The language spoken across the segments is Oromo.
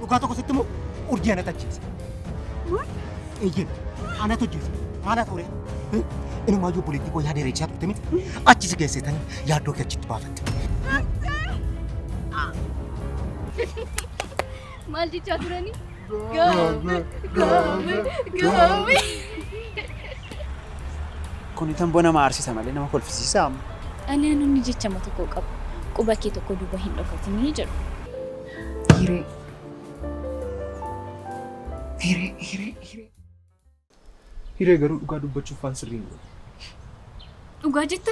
dhugaa tokko sitti immoo urjii ana tajjeese. Eeyyeen ana tajjeese maala ture inumaa iyyuu poliitikoo yaada reechaa turte miti achi si geessitanii yaaddoo kee achitti baafatte. Maal jechaa turanii? Gaabe. Kun tan bona maarsisa malee nama kolfisiisa amma. Ani inni jecha mata koo qabu. Quba kee tokko duuba hin dhokatinii jedhu. Hiree. Hiree garuu dhugaa dubbachuuf waan sirrii hin dhugaa jetta?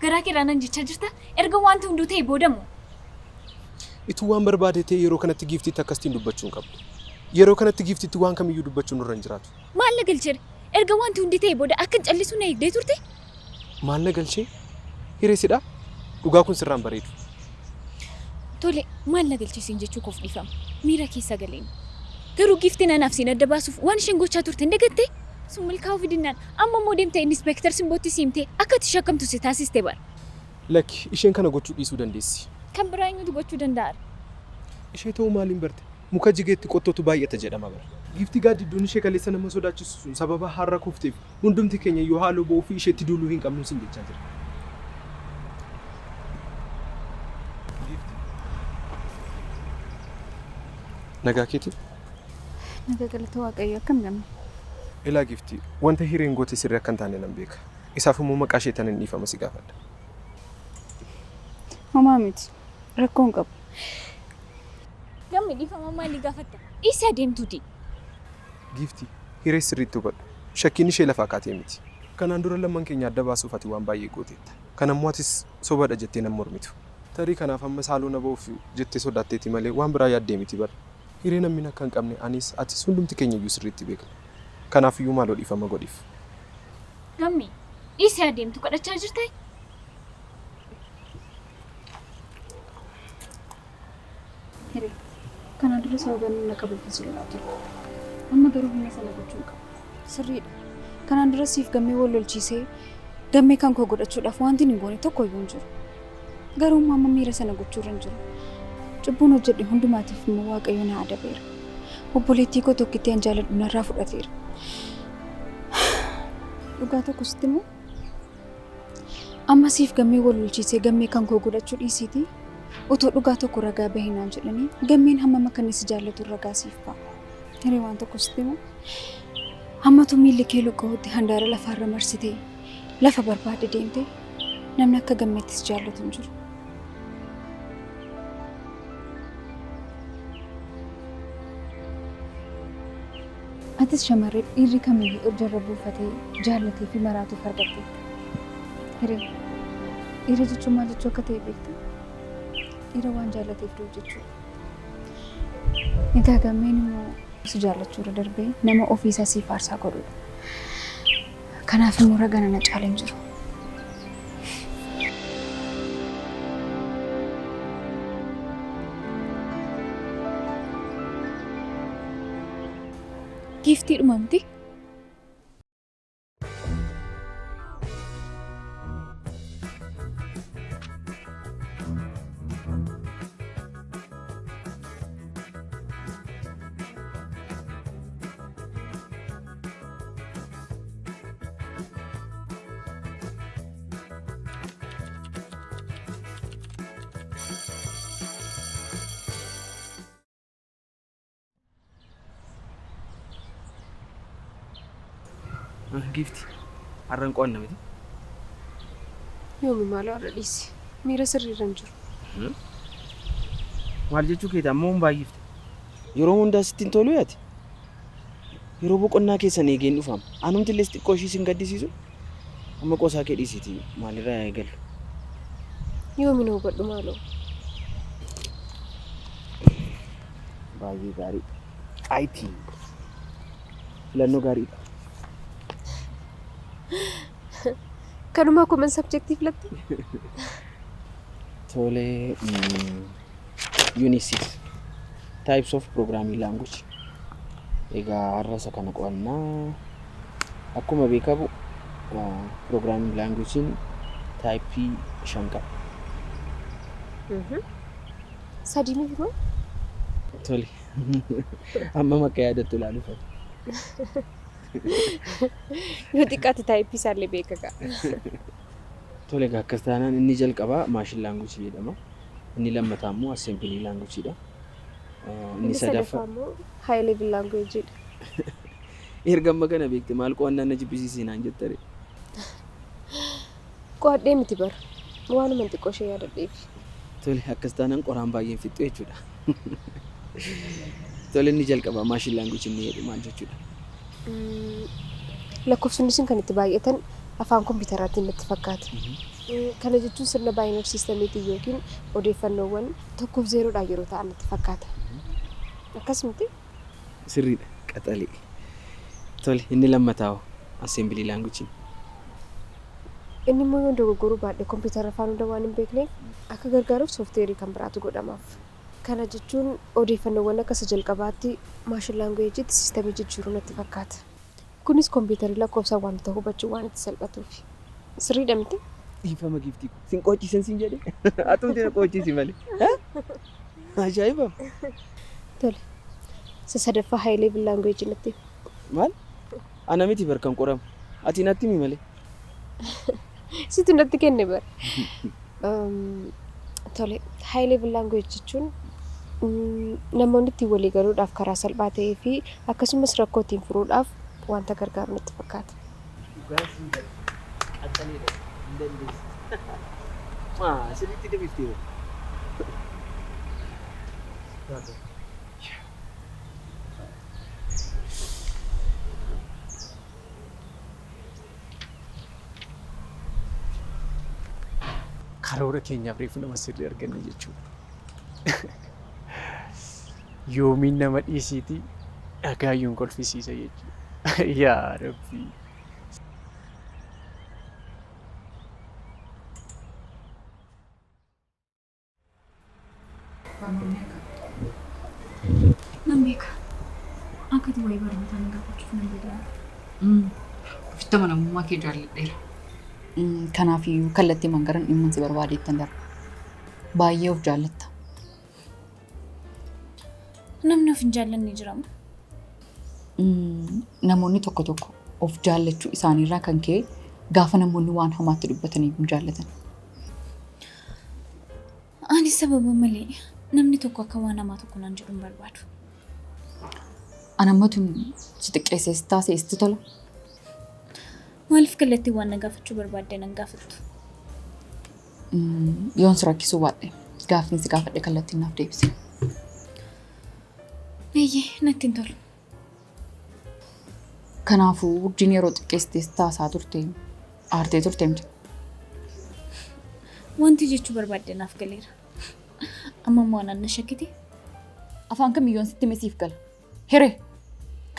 Garaa keeraanan jechaa jirta? Erga wanti hunduu ta'e boodamu. Itu waan barbaade ta'e yeroo kanatti giiftiitti akkasiin dubbachuu hin qabdu. Yeroo kanatti giiftiitti waan kamiyyuu dubbachuun nurra hin jiraatu. Maal na galchee? Erga wanti hundi ta'e booda akka callisuu na eegdee turte? Maal na galchee? Hireesidha? Dhugaa kun sirraan bareedu. Tole, maal na galchisiin jechuu koof dhiifama. Miira keessa galeen. Garuu giiftiin anaaf siin adda baasuuf waan isheen gochaa turte dagatte? Sun milkaa'uu fidinnaan amma immoo deemtee inspektar Simbootti siimtee akka itti shakkamtu si taasiste bara. Lakki isheen kana gochuu dhiisuu dandeessi. Kan biraa eenyutu gochuu danda'a? Ishee ta'uu maaliin barte? Muka jigeetti qottootu baay'ata jedhama bara. Giiftii gaaddidduun ishee kaleessa nama sodaachisu sun sababa har'a kufteef hundumti keenya yoo haaloo ba'uu fi isheetti duuluu hin qabnu sin jechaa jira. Nagaa keeti? Nagaa galata Waaqayyo akkam gamne? Ilaa giiftii wanta hireen goote sirrii akka hin taane nan beeka. Isaaf immoo maqaa ishee tan hin dhiifama si gaafadha. Homaa miti. Rakkoon qabu. Gammi dhiifama maalii gaafatta? Isa adeemtuuti. Giiftii hiree sirriitti hubadhu. Shakkiin ishee lafaa kaatee miti. Kanaan dura lamman keenya adda baasuuf ati waan baay'ee gooteetta. Kanammoo atis sobadha jettee nan mormitu. Tarii kanaaf amma saaloo na ba'uuf jettee sodaatteeti malee waan biraa yaaddee miti bara. Hiree namni akka hin qabne anis atis hundumti keenya iyyuu sirriitti beekna. Kanaaf iyyuu maaloo dhiifama godhiif. Gammi isa adeemtu kadhachaa jirtaa? Hiree kanaan dura sababni na qabuufis lolaa jiru. Amma garuu humna sana gochuu hin qabu. Sirriidha. Kanaan dura siif gammee wal lolchiisee gammee kan koo godhachuudhaaf wanti hin goone tokko iyyuu hin jiru. Garuu amma miira sana gochuu irra hin jiru. Cubbuun hojjedhe hundumaatiif immoo Waaqayyo na adabeera. Obboleettii koo tokkittii an jaaladhu narraa fudhateera. Dhugaa tokko sitti immoo amma siif gammee wal lolchiisee gammee kan koo godhachuu dhiisiitii utoo dhugaa tokko ragaa bahinaan jedhanii gammeen hammam akka inni si jaallatu ragaa siif ba'a. Hiree waan tokko sitti immoo hammatu miilli kee luqqa'uutti handaara lafaarra marsitee lafa barbaade deemtee namni akka gammeettis jaallatu hin jiru. Atis shamarree dhiirri kamiyyuu irra buufatee jaallatee fi maraatuuf argatteetta. Hiree dhiira jechuun maal jechuu akka ta'e beekta? Dhiira waan jaallateef du'u jechuudha. Egaa gammeen immoo si jaallachuu irra darbee nama ofiisaa siif aarsaa godhudha. Kanaaf immoo ragaa na caalee hin jiru. Giiftii dhumamti? Gift arran qoonna miti. Yoomi maal arra dhiisi. Miira sirriirra hin jiru. Maal jechuu keeti ammoo baay'ifte. Yeroo hundaa sittiin tolu yaati. Yeroo boqonnaa keessan eegeen dhufama. Anumti illee xiqqoo ishii sin gaddisiisu. Amma qosaa kee dhiisiiti maalirraa eegallu. Yoomi na hubadhu maaloo. Baay'ee gaarii. IT. Filannoo gaariidha. Kanuma akkuma subjective latti. Tole Unit 6 Types of Programming Language. Egaa har'asa kana qo'annaa akkuma beekamu programming language type 5 qaba. Sadii miti moo? Tole. Amma makka yaadattu ilaalu fedha. Yoo xiqqaate taayippii isaallee beeka ga'a. Tole egaa akkas taanaan inni jalqabaa maashin laanguujii jedhama. Inni lammataa immoo assembilii laanguujiidha. Inni sadaffaa immoo high level languageidha. erga amma kana beekte maal qo'annaan na jibbisiisee naan jettare. Qo'adhee miti bara. Waanuma xiqqoo ishee yaadadheef. Tole akkas taanaan qoraan baay'een fixxu jechuudha. Tole inni jalqabaa maashin laanguujii inni jedhu maal jechuudha? Lakkoofsonni isin kan itti baay'atan afaan kompiitaraatiin natti fakkaata. Kana jechuun sirna baay'inaa siistamiitiin yookiin odeeffannoowwan 1-0 yeroo ta'an natti fakkaata. Akkas miti? Sirriidha. Qaxalee. Tole inni lammataa assembilii laanguujii. Inni immoo yoo dogoggoruu baadhee kompiitara afaan hunda waan hin beekneef akka gargaaruuf soofteerii kan biraatu godhamaaf. Kana jechuun odeeffannoowwan akka isa jalqabaatti maashin laanguweejiitti siistamii jijjiiruu natti fakkaata. Kunis kompiitarii lakkoofsaan waantota hubachuu waan itti salphatuufi. Sirriidha miti? Dhiifama giftii sin qochiisan sin jedhe. Atumti na qochiisi malee. Ajaa'iba. Tole. Isa sadaffaa high level language natti. Maal? Ana miti barkan qoramu. Ati natti mi malee. Situ natti kenne bara. Tole. High level language jechuun namoonni ittiin walii galuudhaaf karaa salphaa ta'ee fi akkasumas rakkoo ittiin furuudhaaf wanta gargaaru natti fakkaata. Sirriitti deebiftee. Karoora keenyaaf reefu nama sirrii arganne jechuudha. Yoomiin nama dhiisiitii dhagaayyuun kolfisiisa jechuudha. Yaa Rabbii. Nan beeka. Akka ati wayii barnootaa na gaafachuuf nan beekaa. Ofitti amanamummaa kee jaalladheera. Kanaafiyyuu kallattii mangaran dhimma si barbaadeettan darba. Baay'ee of jaallatta. Namni of hin jaallanne jiramu. Namoonni tokko tokko of jaallachuu isaaniirraa kan ka'e gaafa namoonni waan hamaatti dubbataniif hin jaallatan. Ani sababa malee namni tokko akka waan hamaa tokko naan jedhu hin barbaadu. Anammatu si xiqqeessee si taasise itti tola. Maaliif kallattii waan na gaafachuu barbaadde nan gaafattu? Yoon si rakkisuu baadhe gaaffiin si gaafadhe kallattiin naaf deebise. Eeyyee natti hin tolu. Kanaafuu wajjin yeroo xiqqeessitee si taasaa turte aartee turte miti. Wanti jechuu barbaadde naaf galeera. Amma immoo anaan na shakkite. Afaan kamiyyoon sitti mesiif gala. Hiree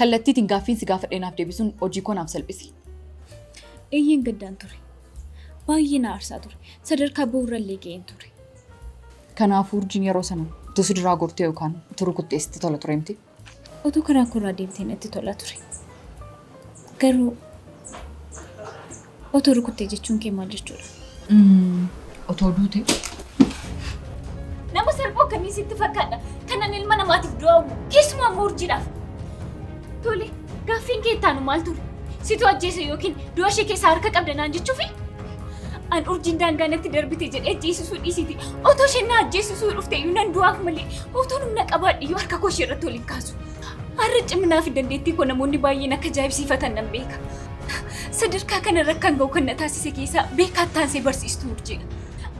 kallattiitiin gaaffiin si gaafadhe naaf deebisuun hojii koo naaf salphisi. Eeyyeen gaddaan ture. Baay'ee na aarsaa ture. Sadarkaa bu'uurallee ga'een ture. Kanaafuu wajjin yeroo sana utuu si duraa gortee yookaan utuu rukutteessitti tola ture miti. Otoo karaa koraa deemtee natti tola ture. Garuu otoo rukuttee jechuun kee maal jechuudha? Otoo duute. Nama salphoo akkamii sitti fakkaata? Kanan ilma namaatiif du'aa keessumaa immoo urjiidhaaf. Tole, gaaffiin kee ittaanu maal ture? Situ ajjeese yookiin du'a ishee keessaa harka qabda naan jechuufi? An urjiin daangaa natti darbite jedhee ajjeesisuu dhiisiti. Otoo isheen na ajjeesisuu dhufte iyyuu nan du'aaf malee otoo humna qabaadhe iyyuu harka koo ishee irratti waliin kaasu. Har'a ciminaa fi dandeettii koo namoonni baay'een akka ajaa'ibsiifatan nan beeka. Sadarkaa kanarra kan ga'u kan na taasise keessaa beekaa taansee barsiistuu urjiidha.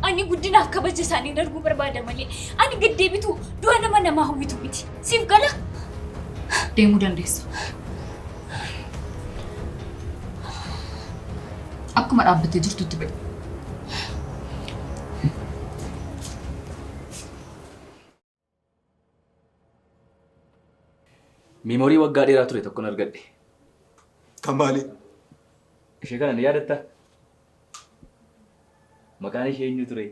Ani guddinaaf kabaja isaanii arguu barbaada malee ani gaddeebitu du'a nama namaa hawwitu miti. Siif gala? Deemuu dandeessa. Akkuma dhaabbattee jirtutti ba'i. Meemoorii waggaa dheeraa ture tokkon argadhe. Kan maali? Ishee kana ni yaadatta? Maqaan ishee eenyu ture?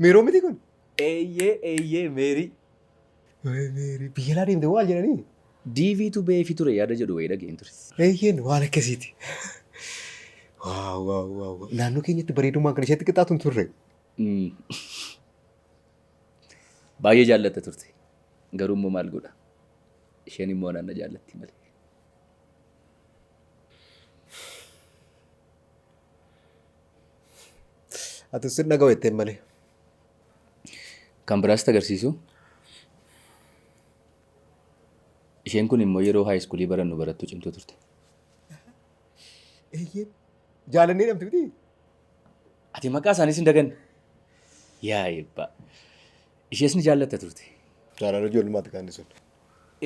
Meeroo miti kun? Eeyyee Meerii. Meerii biyya laa deemte waan jedhanii? DVtu beefi ture yaada jedhu wayii dhageen ture. Eeyyeen waan akkasiiti. Waaw. Naannoo keenyatti bareedummaan kan isheetti qixxaatu hin turre. Baay'ee jaallatta turte. Garuu immoo maal godha? Isheen immoo naanna jaallatti malee. Ati sirna gaweetteen malee. Kan biraas agarsiisu. Isheen kun immoo yeroo haayiskuulii barannu barattuu cimtuu turte. Eeyyee jaalannee namti miti. Ati maqaa isaaniis hin daganne. Yaa eebbaa. Ishees ni jaallatta turte. Jaalala ijoollummaati kan inni sun.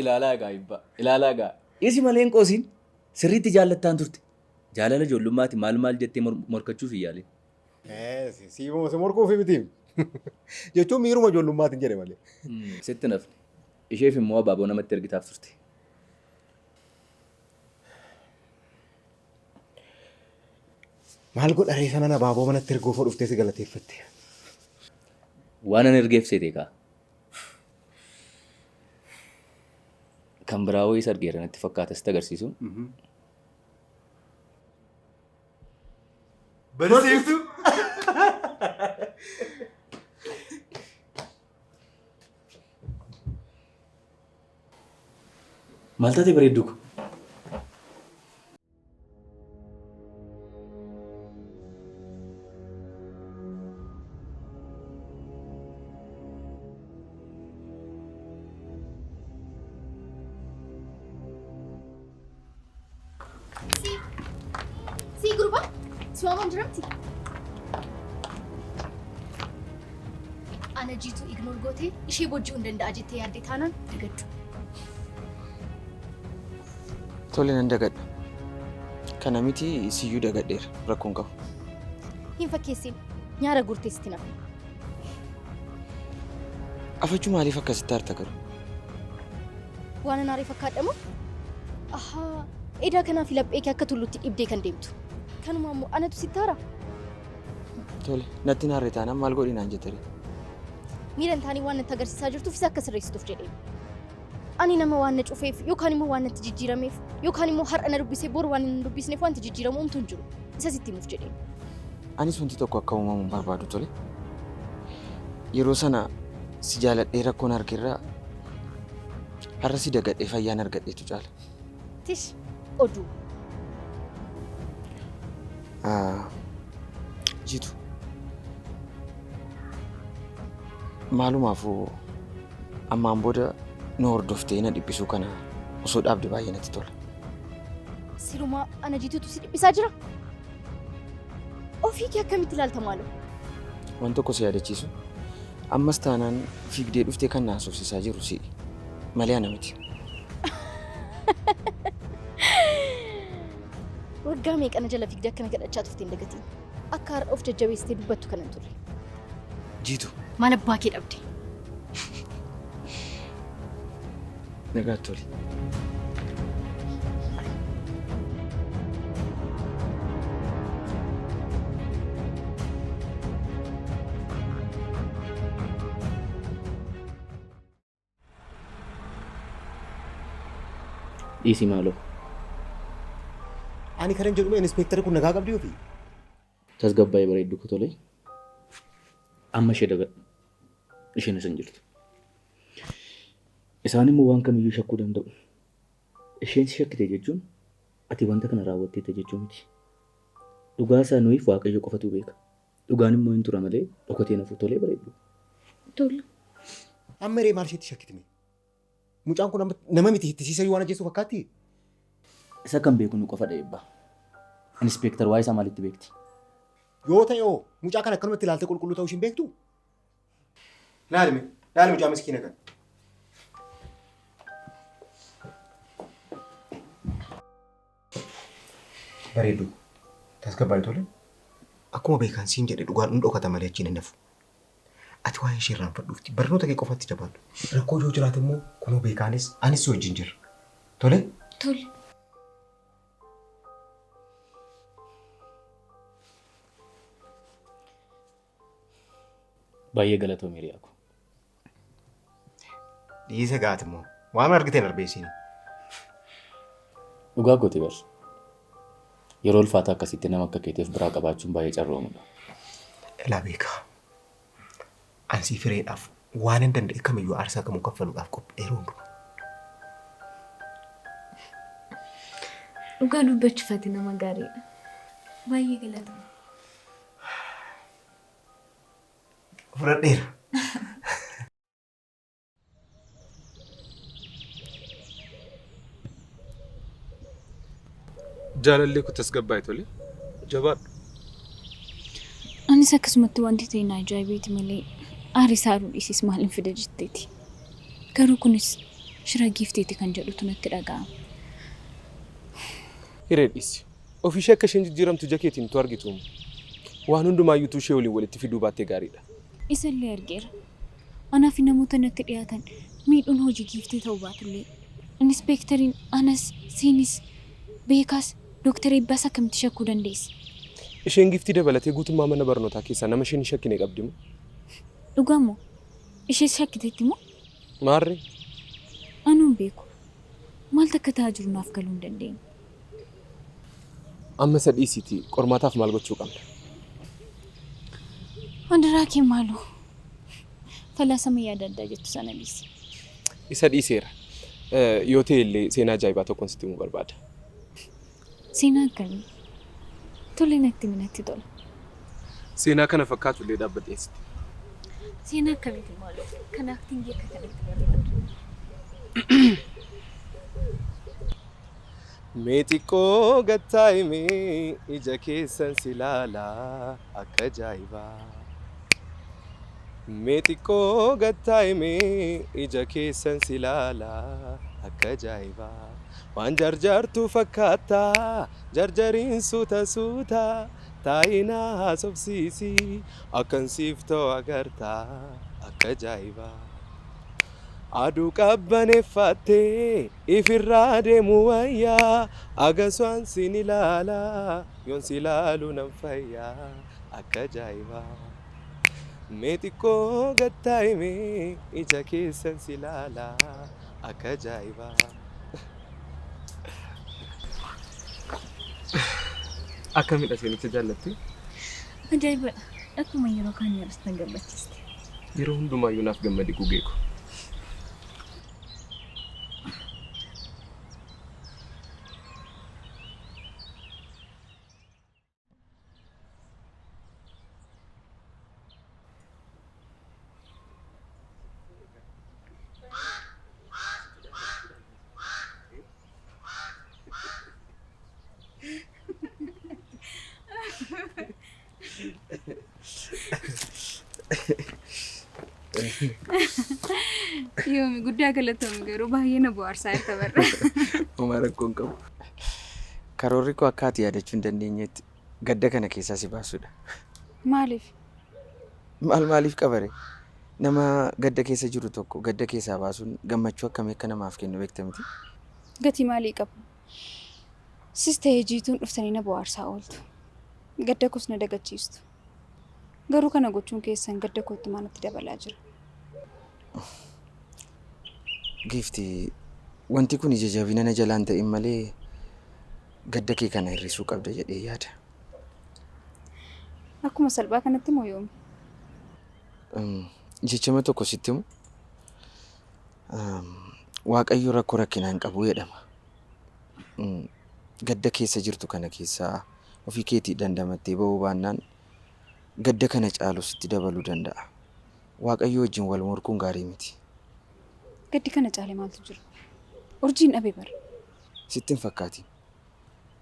Ilaalaa egaa eebbaa. Ilaalaa egaa. Isi malee hin qoosiin sirriitti jaallattaan turte. Jaalala ijoollummaati maal jettee morkachuuf hin yaalin. Siibuma si morkuufi miti. Jechuun miiruma ijoollummaati jedhe malee. Sitti nafne. Isheef immoo abaaboo namatti ergitaaf turte. Maal godha reessa mana abaaboo manatti ergoo fa'aa dhuftee si galateeffatte. Waan an ergeef seetee kaa. Kan biraa wayii sargeera natti fakkaata sitti agarsiisu. Barsiiftu. Maal taatee bareedduu kun? Si grupa? Suaman jiramti? Ana jitu ignore goote ishee bojjuu hin danda'a jettee yaadde taanaan dagaddu. Tole nan dagadha. Kana miti siyyuu dagadheera rakkoon qabu. Hin fakkeessin nyaara guurteessitti nafa. Afachuu maaliif akkasitti harta garu? Waan an aaree fakkaadhamu? Ahaa edaa kanaaf laphee kee akka tulluutti dhibdee kan deemtu. Kanuma ammoo anatu sitti haara. Tole natti naarree taanaan maal godhi naan jettanii? Miidhaan taanii waan natti agarsiisaa jirtuuf isa akka sirreessituuf jedhee. Ani nama waan na cufeef yookaan immoo waan natti jijjiirameef yookaan immoo har'a na dubbisee bor waan hin dubbisneef wanti jijjiiramu umtuu hin jiru. Isa sitti himuuf jedhee. Anis wanti tokko akka uumamu hin barbaadu tole. Yeroo sana si jaaladhee rakkoon argeerraa har'a si dagadhee fayyaan argadheetu caala. Tish oduu. Jitu. Maalumaafuu ammaan booda nu hordoftee na dhiphisuu kana osoo dhaabde baay'ee natti tola. Sirumaa ana jituutu si dhiphisaa jira? Ofii kee akkamitti ilaalta maaloo? Waan tokko si yaadachiisu. Ammas taanaan fiigdee dhuftee kan naasofsiisaa jiru si malee ana miti. Waggaa meeqana jala fiigdee akkana gadhachaa turte hin dagatiin. Akka har'a of jajjabeessitee dubbattu kana hin turre. Jitu. Maal abbaa kee dhabde? Nagaa toli. Dhiisii maaloo? Ani kan jedhume inspektara kun nagaa qabdi ofii. Tasgabbaa'ee bareedduu kun tole. Amma ishee dagadhu. Isheen isin jirtu. Isaan immoo waan kamiyyuu shakkuu danda'u. Isheen si shakkite jechuun ati wanta kana raawwatteetta jechuu miti. Dhugaa isaa nuyiif Waaqayyo qofatu beeka. Dhugaan immoo hin tura malee dhokatee nafu tolee bareeddu. Tole. Amma ree maal isheetti shakkitime? Mucaan kun nama miti hittisiisa waan ajjeessu fakkaatti? Isa kan beeku nu qofa dheebbaa. Inspektar waa isaa maalitti beekti? Yoo ta'e oo mucaa kana akkanumatti ilaaltee qulqulluu ta'uu ishiin beektu? Laali mucaa miskiina kana. Bareeddu. Tasgabbaa'ee tole. Akkuma beekan siin jedhe dhugaan hin dhokata malee achiin hin nafu. Ati waa'ee ishee irraanfadhuufti barnoota kee qofatti jabaadhu. Rakkoo yoo jiraate immoo kunoo beekaanis anis si wajjin jirra. Tole? Tole. Baay'ee galatoomi hiriyaa ko. Dhiise gaati immoo waan argiteen arbeessiini. Dhugaa gooti bar. Yeroo ulfaataa akkasitti nama akka keetiif biraa qabaachuun baay'ee carroomudha. Ilaa beekaa. Ansi fireedhaaf waan hin danda'e kamiyyuu aarsaa kamuu kaffaluudhaaf qopheeru hundumaa. Dhugaa dubbachuufati nama gaariidha. Baay'ee galatama. Fudhadheera. Jaalallee ku tasgabbaa'e tole. Jabaadhu. Anis akkasumatti wanti ta'e na ajaa'ibeeti malee aarisaa dhiisis maaliin fida jetteeti. Garuu kunis shira giiftiiti kan jedhutu natti dhaga'ama. Hireedhisi. Ofishee akka isheen jijjiiramtu jakeetiin tu argitu. Waan hundumaayyuu ishee waliin walitti fiduu baattee gaariidha. Isallee argeera. Anaa fi namoota natti dhiyaatan miidhuun hojii giiftii ta'uu baatullee inspeekteriin anas siinis beekaas Dooktar Eebbaas akkamitti shakkuu dandeessi? Isheen giiftii dabalatee guutummaa mana barnootaa keessaa nama isheen shakkine qabdi moo? Dhugamoo? Ishee shakkiteetti moo? Maarree? Anuun beeku. Maal takka ta'aa jiru naaf galuu hin dandeenye. Amma isa dhiisiitii qormaataaf maal gochuu qabna? Wandaraa kee maaloo? Falaasama yaada addaa jettu sana dhiisi. Isa dhiiseera. Yoo ta'e illee seenaa ajaa'ibaa tokkoon sitti himuu barbaada. Seenaa akkamii? Tole natti minatti tola. Seenaa kana fakkaatu illee dhaabbateessitti. Seenaa akkamiiti maaloo? Kanaaf tingii akka kanatti barreeffatu. Meexiqqoo gattaa'imee ija keessan si ilaalaa akka ajaa'ibaa. Meexiqqoo gattaa'imee ija keessan si ilaalaa akka ajaa'ibaa. Waan jarjartuu fakkaataa jarjariin suuta taayinaa haasofsiisii akkan siif ta'u agartaa akka ajaa'ibaa. Aduu qabbaneeffattee ifirraa deemu wayyaa agarsiisaan sin ilaalaa yoon si ilaalu nan fayyaa akka ajaa'ibaa. Meexiqqoo gattaa'imee ija keessan si ilaalaa akka ajaa'ibaa. Akkamidha seenicha jaallatti? Ajaa'ibadha. Akkuma yeroo kaan yeroo sana gammachiiste. Yeroo hundumaayyuu naaf gammadi gugee ko. Yoomi guddaa galatoomii garuu baay'ee na bohaarsaa irta barra. Homaa rakkoon qabu. Karoorri koo akka ati yaadachuu hin dandeenyetti gadda kana keessaa si baasuudha. Maaliif? Maaliif qabare? Nama gadda keessa jiru tokko gadda keessaa baasuun gammachuu akkamii akka namaaf kennu beekta miti? Gatii maalii qabu? Sis ta'ee jiituun dhuftanii na bohaarsaa ooltu. Gadda koos na dagachiistu. Garuu kana gochuun keessan gadda kootti maanatti dabalaa jira. Giiftii wanti kun ija jabina na jalaan ta'in malee gadda kee kana hir'isuu qabda jedhee yaada. Akkuma salphaa kanatti moo yoomi? Jechama tokko sitti himu Waaqayyo rakkoo rakkinaa hin qabu jedhama. Gadda keessa jirtu kana keessaa ofii keetii dandamattee ba'uu baannaan gadda kana caalu sitti dabaluu danda'a. Waaqayyo wajjin wal morkuun gaarii miti. Gaddi kana caalee maaltu jira? Urjiin dhabee bara. Sitti hin fakkaatin.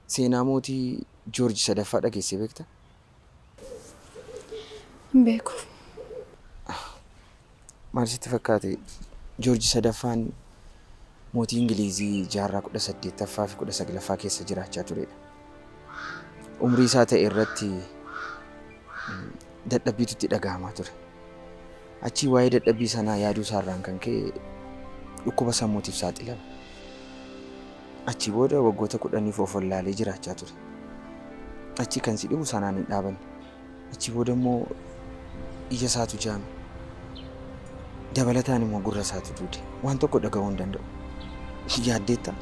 Seenaa mootii Joorji sadaffaa dhageessee beekta? Hin beeku. Maal sitti fakkaate? Joorji sadaffaan mootii Ingilizii jaarraa 18ffaa fi 19ffaa keessa jiraachaa turedha. Umrii isaa ta'e irratti dadhabbiitu itti dhaga'amaa ture. Achii waa'ee dadhabbii sanaa yaaduu isaarraan kan ka'e dhukkuba sammuutiif saaxilame. Achii booda waggoota 10 of wallaalee jiraachaa ture. Achii kan si dhibu sanaan hin dhaabanne. Achii booda immoo ija isaatu jaame. Dabalataan immoo gurra isaatu duude. Waan tokko dhaga'uu hin danda'u. Yaaddeetta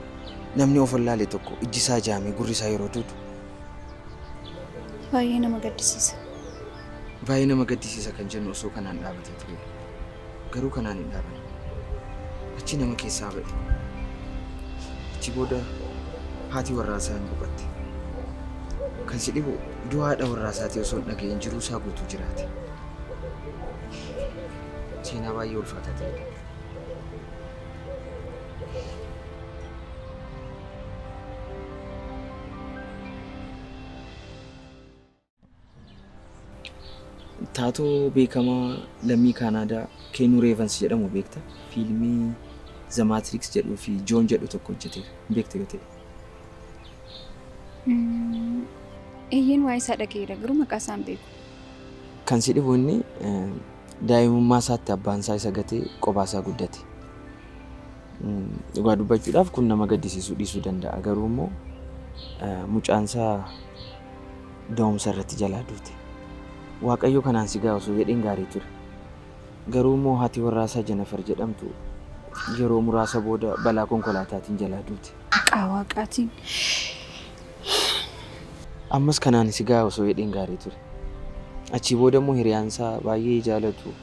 namni of wallaalee tokko iji isaa jaame gurri isaa yeroo duudu. Baay'ee nama gaddisiisa. Baay'ee nama gaddisiisa kan jennu osoo kanaan dhaabatee ture. Garuu kanaan hin dhaaban. Achi nama keessaa ba'e. Achi booda haati warraasaa hin boqotte. Kan si dhibu du'a haadha warraasaatii osoo hin dhaga'in jiruu isaa guutuu jiraate. Seenaa baay'ee ulfaataa ta'edha. Taatoo beekamaa lammii Kaanaadaa Keenu Reevans jedhamu beekta. Fiilmii The Matrix jedhuu fi Joon jedhu tokko hojjeteera. Beekte yoo ta'e. Eeyyeen waa'ee isaa dhaga'eera garuu maqaa isaa hin beeku. Kan si dhibu inni daa'imummaa isaatti abbaan isaa isa gatee kophaa isaa guddate. Dhugaa dubbachuudhaaf kun nama gaddisiisuu dhiisuu danda'a. Garuu immoo mucaan isaa da'umsa irratti jalaa duute. Waaqayyo kanaan si ga'a osoo jedheen gaarii ture. Garuu immoo haati warraasaa Jennifer jedhamtu yeroo muraasa booda balaa konkolaataatiin jalaa duute. Maqaa waaqaatiin. Ammas kanaan si ga'a osoo jedheen gaarii ture. Achii booda immoo hiriyaan isaa baay'ee jaalatu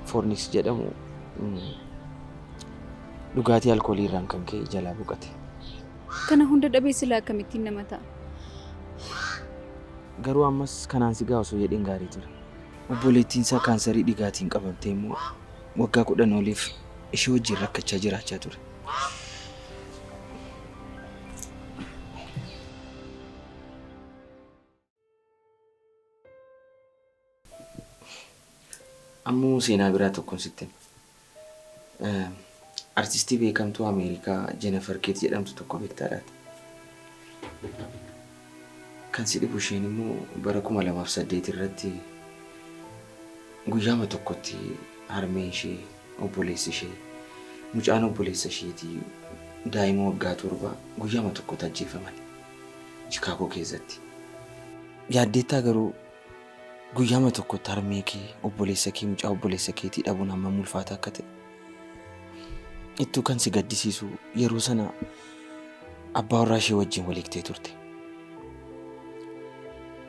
Fornix jedhamu dhugaatii alkoolii irraan kan ka'e jalaa boqate. Kana hunda dhabee silaa akkamittiin nama ta'a? Garuu ammas kanaan si ga'a osoo jedheen gaarii ture. Obboleettiin isaa kaansarii dhigaatiin qabamtee immoo waggaa 10 oliif ishee wajjin rakkachaa jiraachaa ture. Ammoo seenaa biraa tokkoon sitti. Artistii beekamtuu Ameerikaa Jennifer Keet jedhamtu tokko beektaadhaati. Kan si dhibu isheen immoo bara 2008 irratti guyyaama tokkotti harmee ishee, obboleessi ishee, mucaan obboleessa isheetii daa'ima waggaa 7 guyyaama tokkotti ajjeefaman Chicaagoo keessatti. Yaaddeettaa garuu guyyaama tokkotti harmee kee, obboleessa kee, mucaa obboleessa keetii dhabuun hammam ulfaataa akka ta'e. Ittuu kan si gaddisiisu yeroo sana abbaa warraa ishee wajjin waliiktee turte.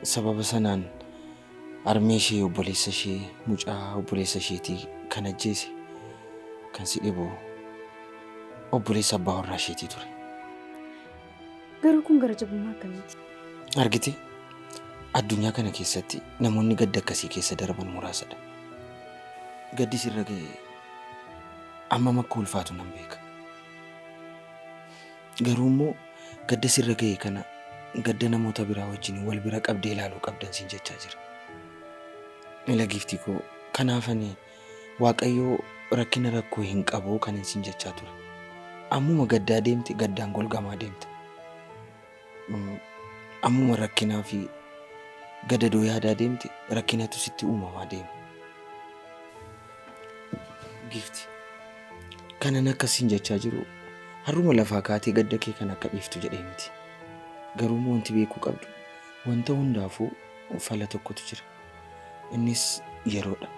Sababa sanaan harmee ishee, obboleessa ishee, mucaa obboleessa isheetii kan ajjeese kan si dhibu obboleessa abbaa warraa isheetii ture. Garuu kun gara jabummaa akkamiiti? Argite? Addunyaa kana keessatti namoonni gadda akkasii keessa darban muraasadha. Gaddi sirra ga'e ammam akka ulfaatu nan beeka. Garuu immoo gadda sirra ga'e kana gadda namoota biraa wajjin wal bira qabdee ilaaluu qabdan siin jechaa jira. Mila Giiftii koo kanaaf ani Waaqayyoo rakkina rakkoo hin qabu kan siin jechaa ture. Ammuma gaddaa deemte gaddaan golgamaa deemte. Ammuma rakkinaa fi gadadoo yaadaa deemte rakkinatu sitti uumamaa deema. Giiftii kanan akkasiin jechaa jiru harruma lafaa kaatee gadda kee kan akka dhiiftu jedhee miti. Garuu wanti beekuu qabdu wanta hundaafuu fala tokkotu jira. Innis yeroodha.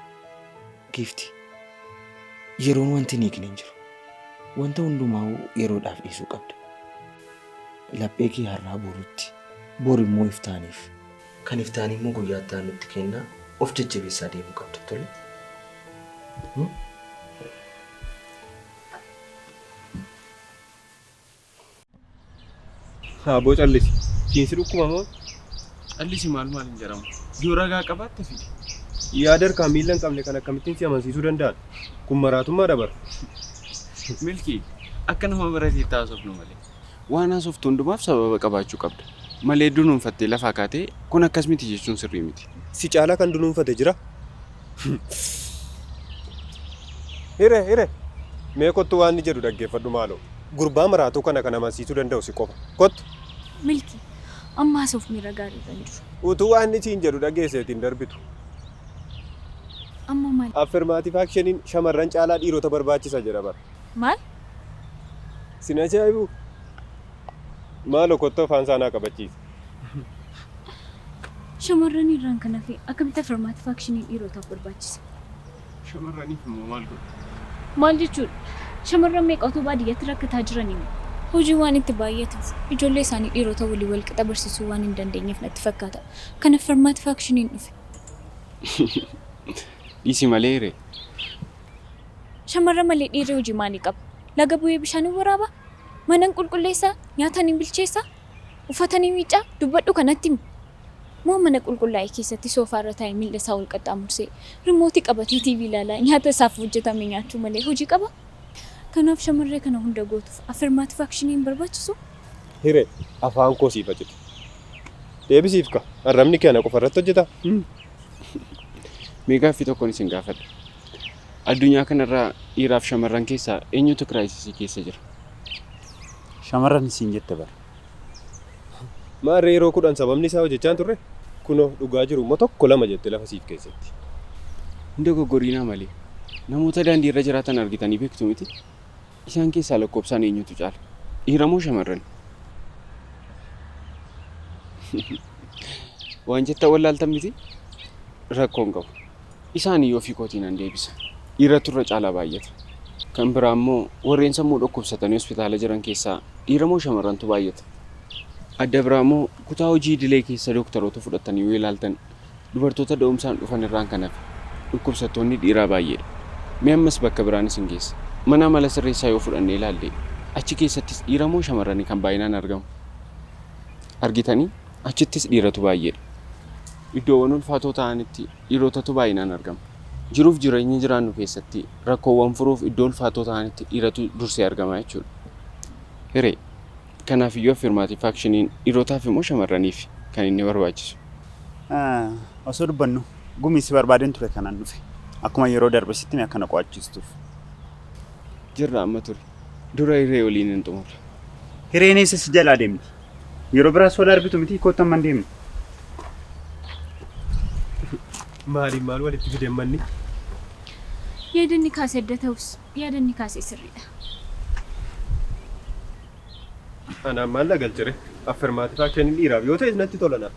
Giiftii yeroon wanti ni hin jiru. Wanta hundumaa yeroodhaaf dhiisuu qabda. Laphee kee har'aa borutti, bor immoo iftaaniif. Kan iftaanii immoo guyyaa itti nutti kennaa of jajjabeessaa deemuu qabda tole. Aboo callisi. Siinsi dhukkuma moo? Callisi maal hin jedhamu. Yoo ragaa qabaatte fidi. Yaada harkaa miila hin qabne kan akkamittiin si amansiisuu danda'an? Kun maraatummaa dabara. Milkii akka nama baratee taasifnu malee. Waan haasoftu hundumaaf sababa qabaachuu qabda. Malee dunuunfattee lafaa kaatee kun akkas miti jechuun sirrii miti. Si caalaa kan dunuunfate jira. Hire. Mee kottu waan ni jedhu dhaggeeffadhu maaloo. Gurbaa maraatuu kana kan amansiisuu danda'u si qofa. Kottu. Milkii amma haasofni ragaa dhiiban jiru. Utuu waan ni siin jedhu dhageesseetiin darbitu. Amma maal? Affirmaatiif akshiniin shamarran caalaa dhiirota barbaachisa jedha bara. Maal? Sin ajaa'ibu. Maaloo kottu afaan saanaa qabachiisa. Shamarran irraan kan hafe akkamitti affirmaatiif akshiniin dhiirotaaf barbaachisa? Shamarraniif immoo maal godhu? Maal jechuudha? Shamarran meeqatu baadiyyaatti rakkataa jiranii? Hojii waan itti baay'atuuf ijoollee isaanii dhiirota walii wal qixa barsiisuu waan hin dandeenyeef natti fakkaata. Kan affirmaatiif akshiniin dhufe. Dhiisi malee hiree. Shamarra malee dhiirri hojii maalii qaba? Laga bu'ee bishaan waraaba? Mana qulqulleessaa? Nyaata ni bilcheessaa? Uffata ni miiccaa? Dubbadhu kanatti himi. Moo mana qulqullaa'ee keessatti soofaa irra taa'ee miila isaa ol qaxxaamursee rimootii qabatee TV ilaalaa nyaata isaaf hojjetame nyaachuu malee hojii qaba? Kanaaf shamarree kana hunda gootuuf affirmaatiif akshiniin barbaachisu? Hiree afaan koo siif ajaja. Deebisiif ka arrabni kana qofa irratti hojjeta. Mee gaaffii tokkoon isin gaafadha. Addunyaa kanarraa dhiiraaf shamarran keessaa eenyutu kiraayisisii keessa jira? Shamarran isin jette bara. Maarree yeroo 10 sababni isaa hojjechaa turre kunoo dhugaa jiru immoo tokko lama jette lafa siif keessatti. Hunda goggoriinaa malee namoota daandii irra jiraatan argitanii beektu miti? Isaan keessaa lakkoofsaan eenyutu caala? Dhiira moo shamarran? Waan jettan wallaaltan miti? Rakkoon qabu. Isaan iyyuu ofii kootiin an deebisa. Dhiiratu irra caalaa baay'ata. Kan biraa immoo warreen sammuu dhukkubsatanii hospitaala jiran keessaa dhiira moo shamarrantu baay'ata? Adda biraa immoo kutaa hojii idilee keessa dooktaroota fudhatanii yoo ilaaltan dubartoota da'umsaan dhufan irraan kan hafe dhukkubsattoonni dhiiraa baay'eedha. Mee ammas bakka biraanis hin geessa. Mana amala sirreessaa yoo fudhannee ilaalle achi keessattis dhiira moo shamarranii kan baay'inaan argamu? Argitanii achittis dhiiratu baay'eedha. Iddoowwan ulfaatoo ta'anitti dhiirotatu baay'inaan argama. Jiruuf jireenya jiraannu keessatti rakkoowwan furuuf iddoo ulfaatoo ta'anitti dhiiratu dursee argama jechuudha. Hiree kanaaf iyyuu affirmaatiif akshiniin dhiirotaaf immoo shamarraniif kan inni barbaachisu. Osoo dubbannu gumiisi barbaadeen ture kanaan dhufe. Akkuma yeroo darbe sitti akkana qo'achiistuuf. Jirra amma ture. Dura hiree waliin hin xumurre. Hireen eessa si jalaa deemti? Yeroo biraas wal argitu miti kottan man deemne. Maal walitti fideen manni? Yaadanni kaasee adda ta'us yaadanni kaasee sirriidha. Anaan maal nagalchire? Affirmaatiif akshiniin dhiiraaf yoo ta'e natti tolana.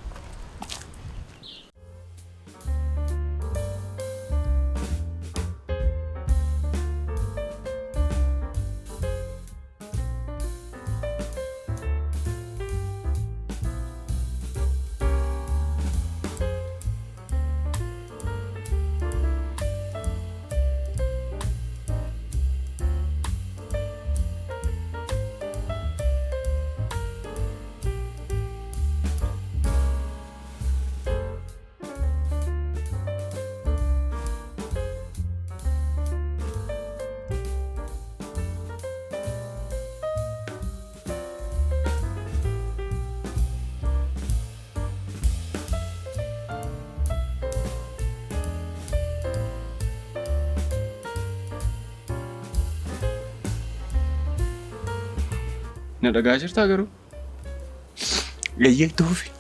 Na dhagaa jirtaa garuu? Eeyyee tuufi.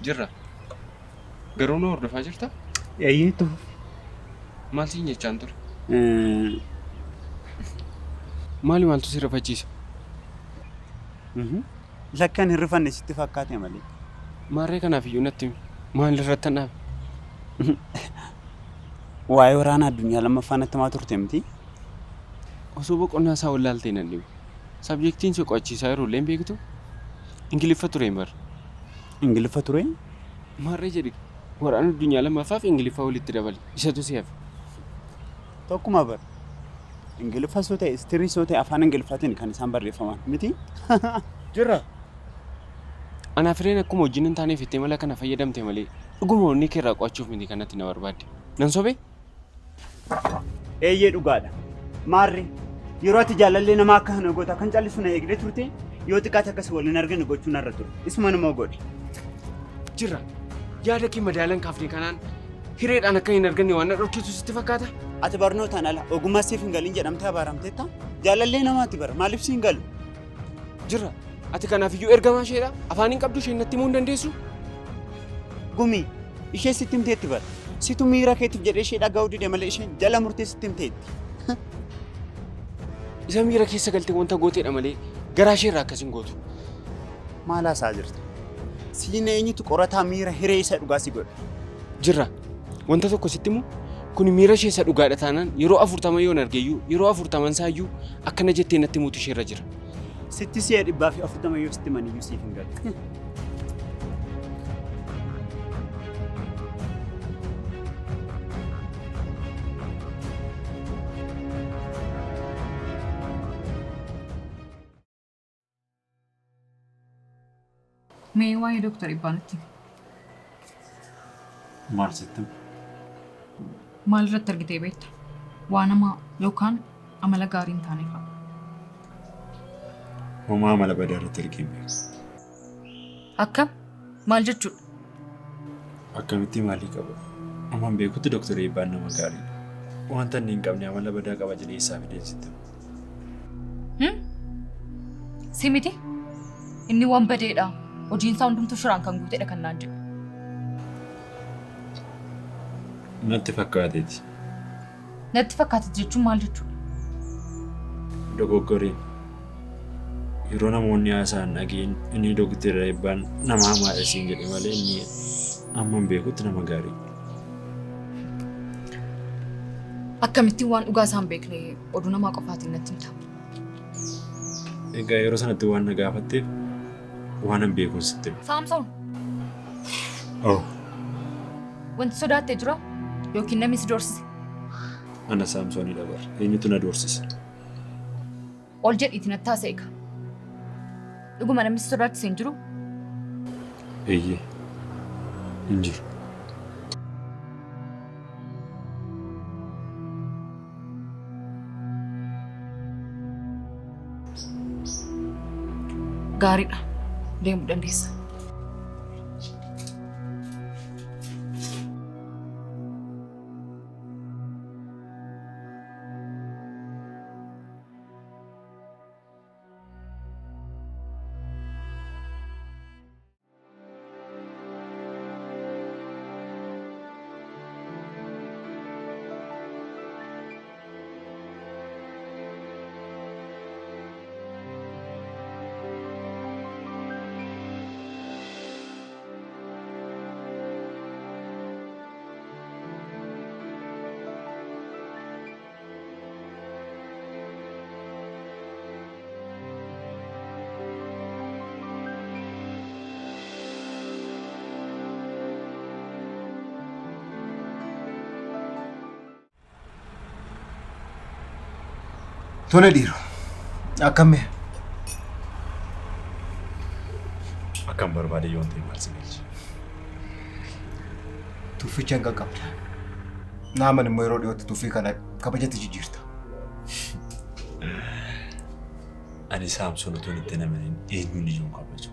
Jirra. Garuu na hordofaa jirtaa? Eeyyee tuufi. Maal siin jechaan ture? Maaltu si rifachiisa? Lakkaan hin rifanne sitti fakkaate malee. Maarree kanaaf iyyuu natti himi. Maal irratti dhaabe? Waa'ee waraana addunyaa lammaffaa natti himaa turte miti? Osoo boqonnaa isaa wallaaltee nan dhibe. Sabjektiin si qo'achiisaa yeroo illee beektu Ingiliffa ture bara. Ingiliffa ture? Maarree jedhi waraana addunyaa lammaffaaf Ingiliffa walitti dabali. Isatu si hafe. Tokkuma bara. Ingiliffa soo ta'e istirii soo ta'e afaan Ingiliffaatiin kan isaan barreeffaman miti? Jirra. Anaaf hireen akkuma wajjin hin taaneef itti mala kana fayyadamte malee dhuguma onni keerraa qo'achuuf miti kanatti na barbaadde. Nan sobee? Eeyyee dhugaadha. Maarri yeroo ati jaalallee namaa akka kana goota kan callisu na eegdee turte yoo xiqqaate akkas waliin arginu gochuun narra ture. Isuma nama godhe. Jirra yaada kee madaalan kaafne kanaan hireedhaan akka hin arganne waan na dhorkisu sitti fakkaata? Ati barnootaan ala ogummaa siif hin galin jedhamtee abaaramteetta? Jaalallee namaati bara maaliif si hin galu? Jirra ati kanaaf iyyuu ergamaa isheedha afaan hin qabdu isheen natti himuu hin dandeessu? Gumi ishee sitti himteetti bara. Situ miira keetiif jedhee ishee dhaga'uu dide malee isheen jala murtee sitti himteetti. Isa miira keessa galtee wanta gooteedha malee garaa isheerraa akkas hin gootu. Maal haasaa jirta? Siin eenyutu qorataa miira hiree isa dhugaa si godha? Jirra wanta tokko sitti himu kun miira ishee isa dhugaadha taanaan yeroo 40 yoon argeeyyuu yeroo 40 saayyuu akkana jettee natti himuutu isheerra jira. Sitti si'a 140 yoo sitti maniyyuu siif hin galu. Mee waa'ee Dooktar Ibbaanitti maal sittim? maal irratti argitee beekta? Waa nama yookaan amala gaarii hin taane qaba. Homaa amala badaa irratti argee beeku. Akkam? Maal jechuudha? Akkamitti maalii qaba? Amaan beekutti Dooktar Ibbaan nama gaariidha. Wanta inni hin qabne amala badaa qaba jedhee isaaf deemsittim. Si miti? Inni waan badeedha. Hojiin isaa hundumtuu shiraan kan guuteedha kan naan jedhu. Natti fakkaateeti. Natti fakkaateeti jechuun maal jechuudha? Dogoggoreen yeroo namoonni haasa'an dhageen inni Dooktar Ibbaan nama hamaadha siin jedhe malee inni amman beekutti nama gaarii. Akkamittiin waan dhugaa isaan beekne oduu namaa qofaatiin natti himta. Egaa yeroo sanatti waan na gaafatteef waan an beekuun sitti. Saamsoon. Oh. Wanti sodaattee jira yookiin namni si doorsise? Ana Saamsoonii dabar. Eenyutu na doorsise? Ol jedhiiti natti haasa'e eega. Dhuguma namni si sodaachise hin jiru? Eeyyee. Hin jiru. Gaariidha. Deemuu dandeessa. Tole dhiiro. Akkami? Akkam barbaade yoon ta'e maal si galchi? Tufficha hin qaqqabda. Naaman immoo yeroo dhiyootti tuffii kana kabajatti jijjiirta. Ani Saamsoon utuun itti namanin eenyuun iyyuu kabaju.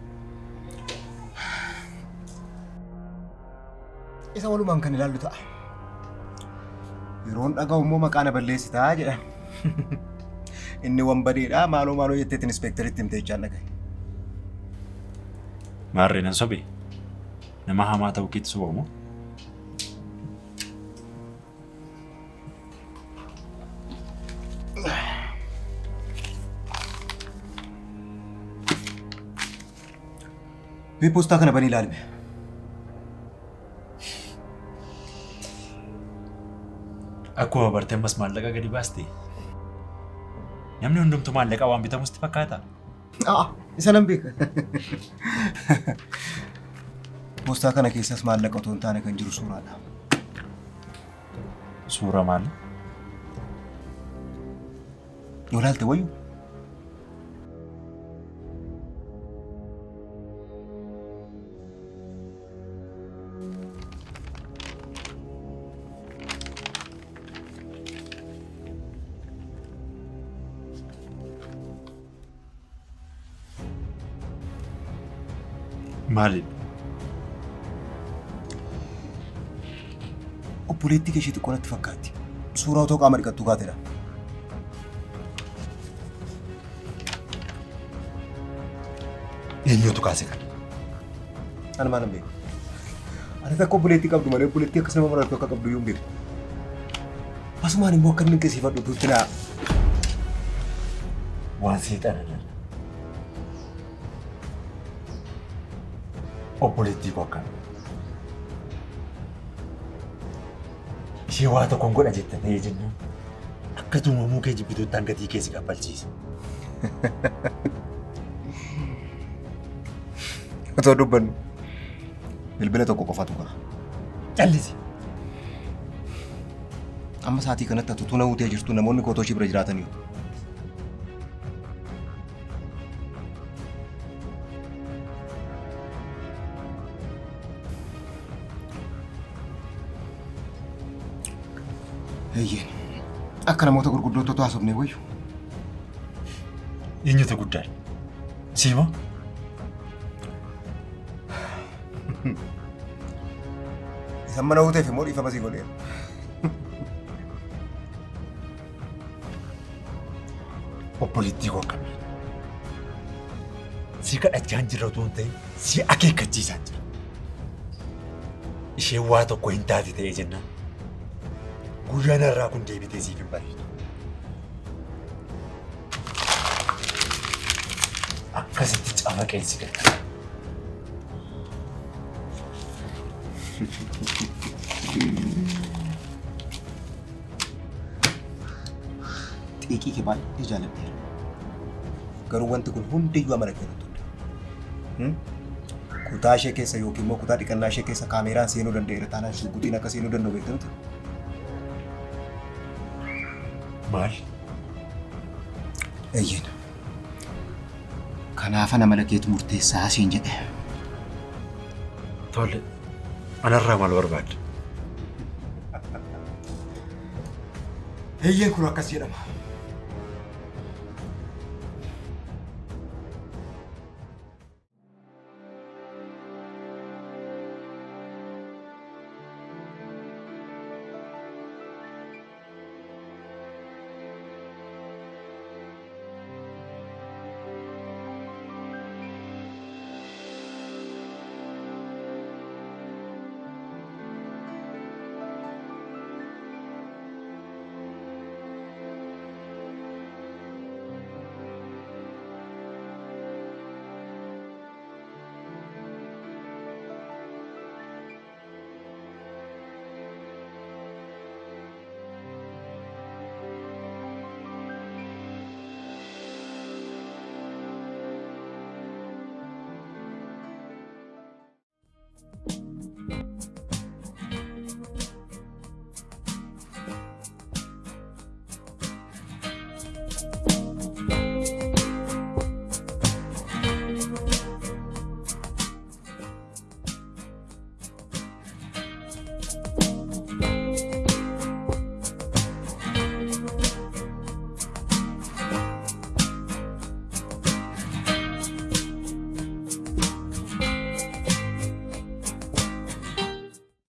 Isa walumaan kan ilaallu ta'a. Yeroon dhaga'u immoo maqaa na balleessitaa jedhan. Inni waan badeedha maaloo jetteetti inspektaritti himtee jechaan dhagaye. Maarreen an sobe nama hamaa ta'uu keetti sobamu. Mee poostaa kana banii ilaalme. Akkuma bartee ammas maallaqa gadi baaste. Namni hundumtuu maallaqa waan bitamu sitti fakkaata? Isa nan beeka. Poostaa kana keessas maallaqa otoo hin taane kan jiru suuraadha. Suura maali? Yoo ilaalte wayyu. Maali? Obboleettii kee ishee xiqqoo natti fakkaatti. Suuraa otoo qaama dhiqattuu kaatedha. Eenyutu kaase kana? Ani maal hin beeku. Ani takka obboleettii qabdu malee obboleettii akkas nama marartu akka qabdu yoo hin beeku. Asumaan immoo akka inni dinqisiifadhu duutti naa. Waan seexanadha. Obboleettii koo akkana. Ishee waa tokkoon godha jetta ta'ee jennaan. Akka tuumamuu kee jibbituuttaan gatii keessi kaffalchiisa. Otoo dubbannu bilbila tokko qofatu qaba. Callisi. Amma sa'aatii kanatti atu tuna utee jirtu namoonni kootoo ishee bira jiraatanii. Eeyyeen akka namoota gurguddootu haasofnee wayyu. Eenyutu guddaadha? Siima? Isan mana uteef immoo dhiifama sii godheera. Obboleettii koo akkamiin? Si kadhachaa hin jirre otoo hin ta'in si akeekkachiisaa jira. Isheen waa tokko hin taate ta'ee jennaan. Guyyaan irraa kun deebitee siif hin bareedu. Akkasitti cafaqeensi gata. Xiiqii kee baay'ee jaalladheera. Garuu wanti kun hundiyyuu amala keenya kutaa ishee keessa yookiin immoo kutaa dhiqannaa ishee keessa kaameeraan seenuu danda'eera taanaan shugguxiin akka seenuu danda'u beektamti. Maal? Eeyyeen. Kanaafan amala keetu murteessaa siin jedhe. Tole. Anarraa maal barbaadda? Eeyyeen kun akkas jedhama.